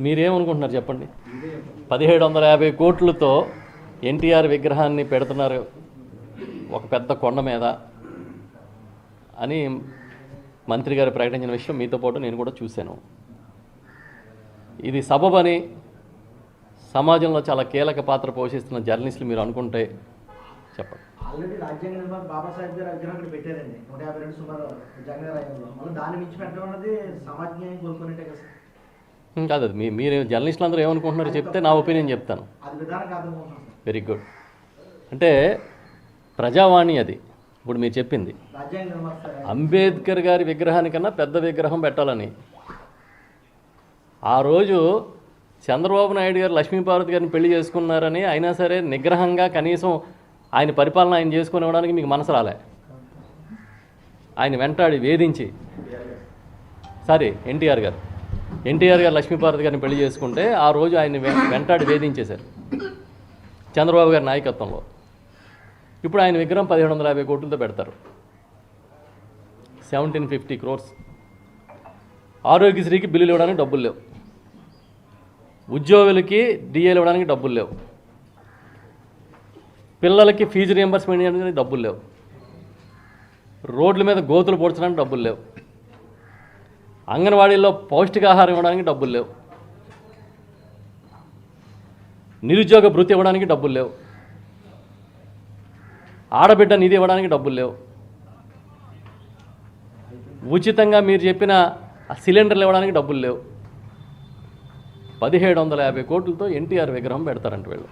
మీరేమనుకుంటున్నారు చెప్పండి? 1750 కోట్లతో ఎన్టీఆర్ విగ్రహాన్ని పెడుతున్నారు ఒక పెద్ద కొండ మీద అని మంత్రి గారు ప్రకటించిన విషయం మీతో పాటు నేను కూడా చూశాను. ఇది సబబని సమాజంలో చాలా కీలక పాత్ర పోషిస్తున్న జర్నలిస్టులు మీరు అనుకుంటే చెప్పండి. ఆల్రెడీ రాజ్యాంగ నిర్మాత బాబాసాహెబ్ గారు విగ్రహం ఇక్కడ పెట్టారండి 152 సుమారు జగన్ మళ్ళీ దాన్ని మించి పెట్టడం అనేది సమాజం కోరుకునేట్టే కదా సార్. కాదు, అది మీరు జర్నలిస్టులు అందరూ ఏమనుకుంటున్నారో చెప్తే నా ఒపీనియన్ చెప్తాను. అది విధానం కాదు. Very good. అంటే ప్రజావాణి అది ఇప్పుడు మీరు చెప్పింది రాజ్యాంగ నిర్మాత అంబేద్కర్ గారి విగ్రహానికన్నా పెద్ద విగ్రహం పెట్టాలని. ఆ రోజు చంద్రబాబు నాయుడు గారు లక్ష్మీపార్వతి గారిని పెళ్లి చేసుకున్నారని అయినా సరే నిగ్రహంగా కనీసం ఆయన పరిపాలన ఆయన చేసుకుని ఇవ్వడానికి మీకు మనసు రాలే. ఆయన వెంటాడి వేధించి ఎన్టీఆర్ గారు లక్ష్మీపార్వతి గారిని పెళ్లి చేసుకుంటే ఆ రోజు ఆయన వెంటాడి వేధించేశారు చంద్రబాబు గారి నాయకత్వంలో. ఇప్పుడు ఆయన విగ్రహం 1750 కోట్లతో పెడతారు, 1750 crores. ఆరోగ్యశ్రీకి బిల్లులు ఇవ్వడానికి డబ్బులు లేవు, ఉద్యోగులకి డిఏలు ఇవ్వడానికి డబ్బులు లేవు, పిల్లలకి ఫీజు రియంబర్స్మెంట్ చేయడానికి డబ్బులు లేవు, రోడ్ల మీద గోతులు పోడ్చడానికి డబ్బులు లేవు, అంగన్వాడీల్లో పౌష్టికాహారం ఇవ్వడానికి డబ్బులు లేవు, నిరుద్యోగ భృతి ఇవ్వడానికి డబ్బులు లేవు, ఆడబిడ్డ నిధి ఇవ్వడానికి డబ్బులు లేవు, ఉచితంగా మీరు చెప్పిన సిలిండర్లు ఇవ్వడానికి డబ్బులు లేవు. 1750 కోట్లతో ఎన్టీఆర్ విగ్రహం పెడతారంట వీళ్ళు.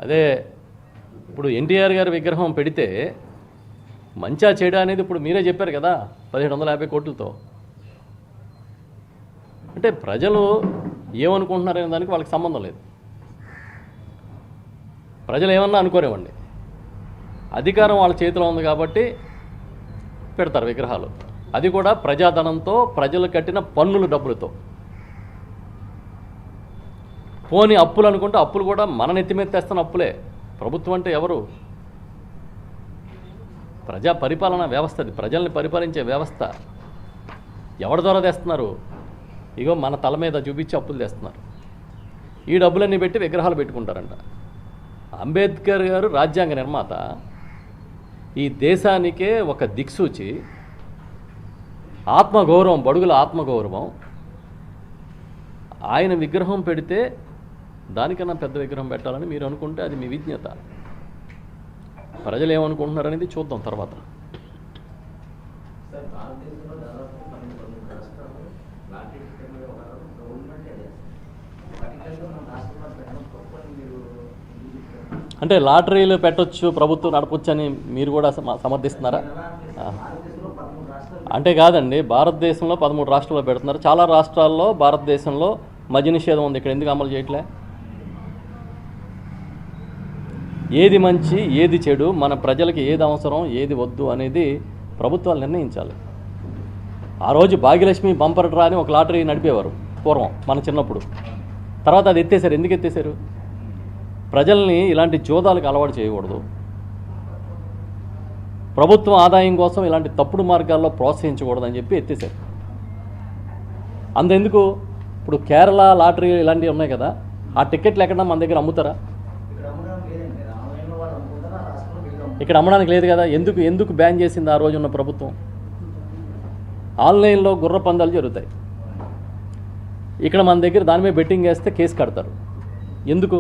అదే ఇప్పుడు ఎన్టీఆర్ గారి విగ్రహం పెడితే మంచా చెడా అనేది ఇప్పుడు మీరే చెప్పారు కదా 1750 కోట్లతో. అంటే ప్రజలు ఏమనుకుంటున్నారనే దానికి వాళ్ళకి సంబంధం లేదు. ప్రజలు ఏమన్నా అనుకోనివ్వండి, అధికారం వాళ్ళ చేతిలో ఉంది కాబట్టి పెడతారు విగ్రహాలు. అది కూడా ప్రజాధనంతో, ప్రజలు కట్టిన పన్నుల డబ్బులతో. పోనీ అప్పులు అనుకుంటే అప్పులు కూడా మన నెత్తి మీద తెస్తున్న అప్పులే. ప్రభుత్వం అంటే ఎవరు? ప్రజా పరిపాలన వ్యవస్థ, అది ప్రజల్ని పరిపాలించే వ్యవస్థ. ఎవరి ద్వారా తెస్తున్నారు? ఇగో మన తల మీద చూపించి అప్పులు తెస్తున్నారు. ఈ డబ్బులన్నీ పెట్టి విగ్రహాలు పెట్టుకుంటారంట. అంబేద్కర్ గారు రాజ్యాంగ నిర్మాత, ఈ దేశానికే ఒక దిక్సూచి, ఆత్మగౌరవం, బడుగుల ఆత్మగౌరవం. ఆయన విగ్రహం పెడితే దానికన్నా పెద్ద విగ్రహం పెట్టాలని మీరు అనుకుంటే అది మీ విజ్ఞత. ప్రజలు ఏమనుకుంటున్నారనేది చూద్దాం తర్వాత. అంటే లాటరీలు పెట్టొచ్చు, ప్రభుత్వం నడపొచ్చు అని మీరు కూడా సమర్థిస్తున్నారా? అంటే కాదండి, భారతదేశంలో 13 రాష్ట్రాల్లో పెడుతున్నారు. చాలా రాష్ట్రాల్లో భారతదేశంలో మద్య నిషేధం ఉంది. ఇక్కడ ఎందుకు అమలు చేయట్లే? ఏది మంచి ఏది చెడు, మన ప్రజలకి ఏది అవసరం ఏది వద్దు అనేది ప్రభుత్వాలు నిర్ణయించాలి. ఆ రోజు భాగ్యలక్ష్మి బంపర్ డ్రా అని ఒక లాటరీ నడిపేవారు పూర్వం మన చిన్నప్పుడు. తర్వాత అది ఎత్తేసారు. ఎందుకు ఎత్తేసారు? ప్రజల్ని ఇలాంటి జోదాలకు అలవాటు చేయకూడదు, ప్రభుత్వం ఆదాయం కోసం ఇలాంటి తప్పుడు మార్గాల్లో ప్రోత్సహించకూడదని చెప్పి ఎత్తేసారు. అంతెందుకు, ఇప్పుడు కేరళ లాటరీ ఇలాంటివి ఉన్నాయి కదా, ఆ టికెట్లు ఎక్కడ మన దగ్గర అమ్ముతారా? ఇక్కడ అమ్మడానికి లేదు కదా. ఎందుకు బ్యాన్ చేసింది ఆ రోజు ఉన్న ప్రభుత్వం? ఆన్లైన్లో గుర్ర పందాలు జరుగుతాయి, ఇక్కడ మన దగ్గర దాని మీద బెట్టింగ్ వేస్తే కేసు కడతారు. ఎందుకు?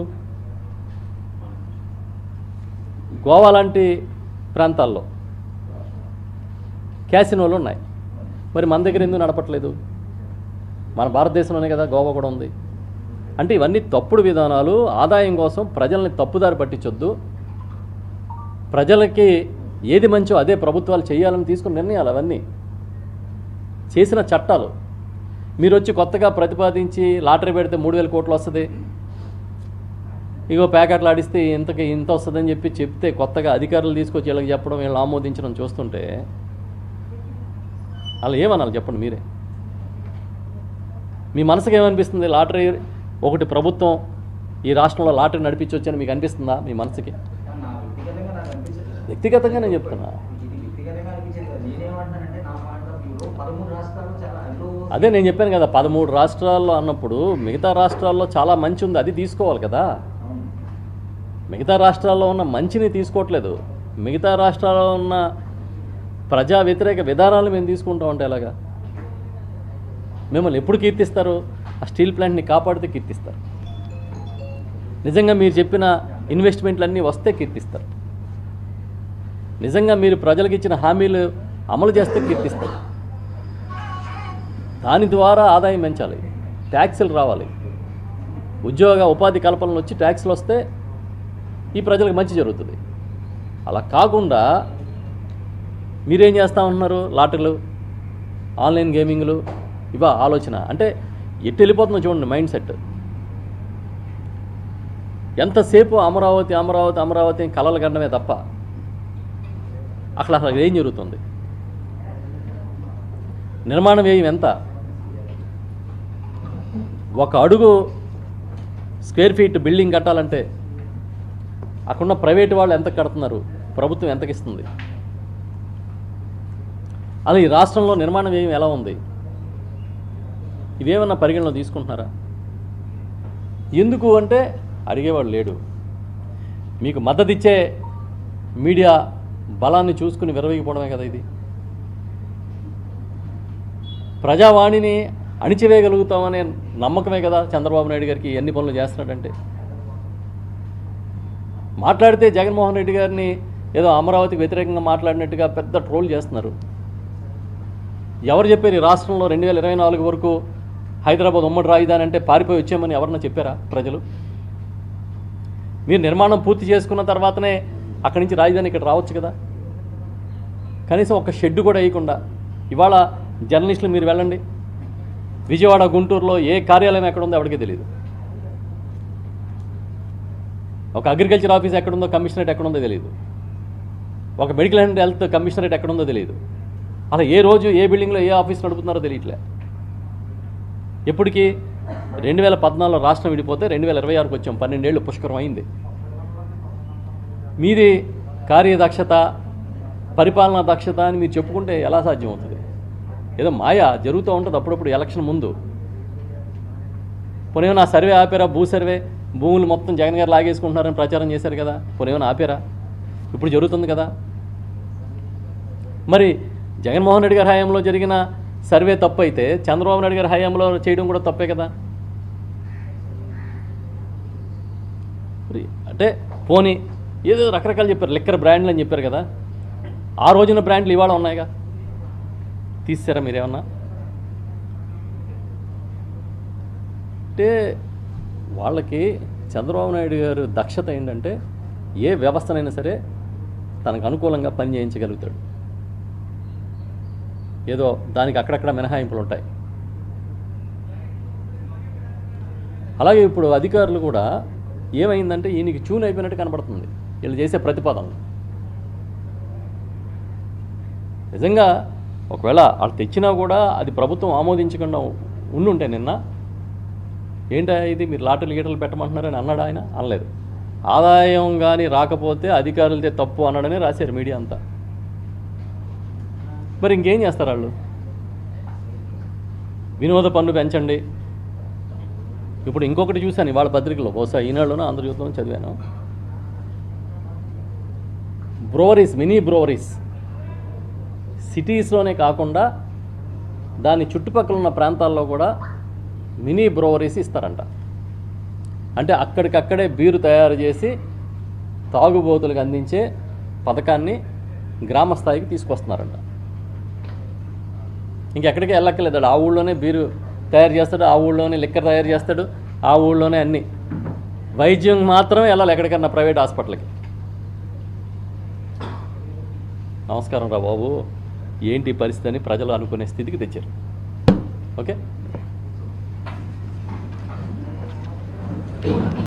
గోవా లాంటి ప్రాంతాల్లో క్యాసినోలు ఉన్నాయి, మరి మన దగ్గర ఎందుకు నడపట్లేదు? మన భారతదేశంలోనే కదా గోవా కూడా ఉంది. అంటే ఇవన్నీ తప్పుడు విధానాలు. ఆదాయం కోసం ప్రజల్ని తప్పుదారి పట్టించొద్దు. ప్రజలకి ఏది మంచో అదే ప్రభుత్వాలు చేయాలని తీసుకున్న నిర్ణయాలు అవన్నీ చేసిన చట్టాలు. మీరు వచ్చి కొత్తగా ప్రతిపాదించి లాటరీ పెడితే 3000 కోట్లు వస్తుంది, ఇగో ప్యాకెట్లు ఆడిస్తే ఇంత వస్తుందని చెప్తే కొత్తగా అధికారులు తీసుకొచ్చి వీళ్ళకి చెప్పడం, వీళ్ళని ఆమోదించడం చూస్తుంటే అలా ఏమనాలి చెప్పండి మీరే? మీ మనసుకు ఏమనిపిస్తుంది? లాటరీ ఒకటి ప్రభుత్వం ఈ రాష్ట్రంలో లాటరీ నడిపించవచ్చని మీకు అనిపిస్తుందా మీ మనసుకి? వ్యక్తిగతంగా నేను చెప్తున్నా. 13 రాష్ట్రాలు చాలా అదే నేను చెప్పాను కదా, 13 రాష్ట్రాల్లో అన్నప్పుడు మిగతా రాష్ట్రాల్లో చాలా మంచి ఉంది, అది తీసుకోవాలి కదా. మిగతా రాష్ట్రాల్లో ఉన్న మంచిని తీసుకోవట్లేదు, మిగతా రాష్ట్రాల్లో ఉన్న ప్రజా వ్యతిరేక విధానాలు మేము తీసుకుంటాం అంటే ఎలాగా? మిమ్మల్ని ఎప్పుడు కీర్తిస్తారు? ఆ స్టీల్ ప్లాంట్ని కాపాడితే కీర్తిస్తారు. నిజంగా మీరు చెప్పిన ఇన్వెస్ట్మెంట్లన్నీ వస్తే కీర్తిస్తారు. నిజంగా మీరు ప్రజలకు ఇచ్చిన హామీలు అమలు చేస్తే కీర్తిస్తారు. దాని ద్వారా ఆదాయం పెంచాలి, ట్యాక్సులు రావాలి, ఉపాధి కల్పనలు వచ్చి ట్యాక్సులు వస్తే ఈ ప్రజలకు మంచి జరుగుతుంది. అలా కాకుండా మీరేం చేస్తూ ఉంటున్నారు? లాటరీలు, ఆన్లైన్ గేమింగ్లు, ఇవా ఆలోచన. అంటే ఎటు వెళ్ళిపోతుందో చూడండి మైండ్ సెట్. ఎంతసేపు అమరావతి అమరావతి అమరావతి అని కలలు కనడమే తప్ప అసలు ఏం జరుగుతుంది? నిర్మాణ వ్యయం ఎంత? 1 అడుగు స్క్వేర్ ఫీట్ బిల్డింగ్ కట్టాలంటే అక్కడున్న ప్రైవేటు వాళ్ళు ఎంత కడుతున్నారు, ప్రభుత్వం ఎంతకిస్తుంది? అలా ఈ రాష్ట్రంలో నిర్మాణ వ్యయం ఎలా ఉంది? ఇవేమన్నా పరిగణలో తీసుకుంటున్నారా? ఎందుకు అంటే అడిగేవాడు లేడు. మీకు మద్దతు ఇచ్చే మీడియా బలాన్ని చూసుకుని విరవీగిపోవడమే కదా ఇది. ప్రజావాణిని అణిచివేయగలుగుతామనే నమ్మకమే కదా చంద్రబాబు నాయుడు గారికి ఎన్ని పనులు చేస్తున్నాడంటే. మాట్లాడితే జగన్మోహన్ రెడ్డి గారిని ఏదో అమరావతికి వ్యతిరేకంగా మాట్లాడినట్టుగా పెద్ద ట్రోల్ చేస్తున్నారు. ఎవరు చెప్పారు ఈ రాష్ట్రంలో 2024 వరకు హైదరాబాద్ ఉమ్మడి రాజధాని అంటే పారిపోయి వచ్చామని ఎవరన్నా చెప్పారా ప్రజలు? మీరు నిర్మాణం పూర్తి చేసుకున్న తర్వాతనే అక్కడి నుంచి రాజధాని ఇక్కడ రావచ్చు కదా. కనీసం ఒక షెడ్ కూడా వేయకుండా ఇవాళ జర్నలిస్టులు మీరు వెళ్ళండి, విజయవాడ గుంటూరులో ఏ కార్యాలయం ఎక్కడుందో ఎవరికీ తెలియదు. ఒక అగ్రికల్చర్ ఆఫీస్ ఎక్కడుందో, కమిషనరేట్ ఎక్కడుందో తెలియదు. ఒక మెడికల్ అండ్ హెల్త్ కమిషనరేట్ ఎక్కడుందో తెలియదు. అలా ఏ రోజు ఏ బిల్డింగ్లో ఏ ఆఫీస్ నడుపుతున్నారో తెలియట్లే. ఎప్పటికీ 2014లో రాష్ట్రం విడిపోతే 2026కి వచ్చాం, 12 ఏళ్ళు పుష్కరం అయింది. మీది కార్యదక్షత, పరిపాలనా దక్షత అని మీరు చెప్పుకుంటే ఎలా సాధ్యమవుతుంది? ఏదో మాయ జరుగుతూ ఉంటుంది అప్పుడప్పుడు ఎలక్షన్ ముందు. పోనేమో సర్వే ఆపారా? భూ సర్వే, భూములు మొత్తం జగన్ గారు లాగేసుకుంటున్నారని ప్రచారం చేశారు కదా, పోనేమో ఆపారా? ఇప్పుడు జరుగుతుంది కదా. మరి జగన్మోహన్ రెడ్డి గారి హయాంలో జరిగిన సర్వే తప్పు అయితే చంద్రబాబు నాయుడు గారి హయాంలో చేయడం కూడా తప్పే కదా. అంటే పోనీ ఏదో రకరకాలు చెప్పారు, లిక్కర్ బ్రాండ్లు అని చెప్పారు కదా, ఆ రోజున బ్రాండ్లు ఇవాళ ఉన్నాయిగా, తీసారా మీరేమన్నా? అంటే వాళ్ళకి చంద్రబాబు నాయుడు గారు దక్షత ఏంటంటే ఏ వ్యవస్థనైనా సరే తనకు అనుకూలంగా పని చేయించగలుగుతాడు. ఏదో దానికి అక్కడక్కడ మినహాయింపులు ఉంటాయి. అలాగే ఇప్పుడు అధికారులు కూడా ఏమైందంటే ఈయనకి ట్యూన్ అయిపోయినట్టు కనబడుతుంది వీళ్ళు చేసే ప్రతిపాదనలు. నిజంగా ఒకవేళ వాళ్ళు తెచ్చినా కూడా అది ప్రభుత్వం ఆమోదించకుండా ఉండుంటే నిన్న ఏంటా ఇది మీరు లాటరీలు గీటలు పెట్టమంటున్నారని అన్నాడు ఆయన? అనలేదు. ఆదాయం కానీ రాకపోతే అధికారులదే తప్పు అన్నాడని రాశారు మీడియా అంతా. మరి ఇంకేం చేస్తారు వాళ్ళు? వినోద పన్ను పెంచండి. ఇప్పుడు ఇంకొకటి చూశాను ఇవాళ పత్రికలో, బహుశా ఈనాడులోనో ఆంధ్రజ్యోతిలోనో చదివాను. బ్రోవరీస్, మినీ బ్రోవరీస్ సిటీస్లోనే కాకుండా దాని చుట్టుపక్కల ఉన్న ప్రాంతాల్లో కూడా మినీ బ్రోవరీస్ ఇస్తారంట. అంటే అక్కడికక్కడే బీరు తయారు చేసి తాగుబోతులకు అందించే పథకాన్ని గ్రామ స్థాయికి తీసుకొస్తున్నారంట. ఇంకెక్కడికి వెళ్ళక్కర్లేదు, ఆ ఊళ్ళోనే బీరు తయారు చేస్తాడు, ఆ ఊళ్ళోనే లిక్కర్ తయారు చేస్తాడు, ఆ ఊళ్ళోనే అన్నీ. వైద్యం మాత్రమే వెళ్ళాలి ఎక్కడికన్నా ప్రైవేట్ హాస్పిటల్కి. నమస్కారం రా బాబు, ఏంటి పరిస్థితి అని ప్రజలు అనుకునే స్థితికి తెచ్చారు. ఓకే.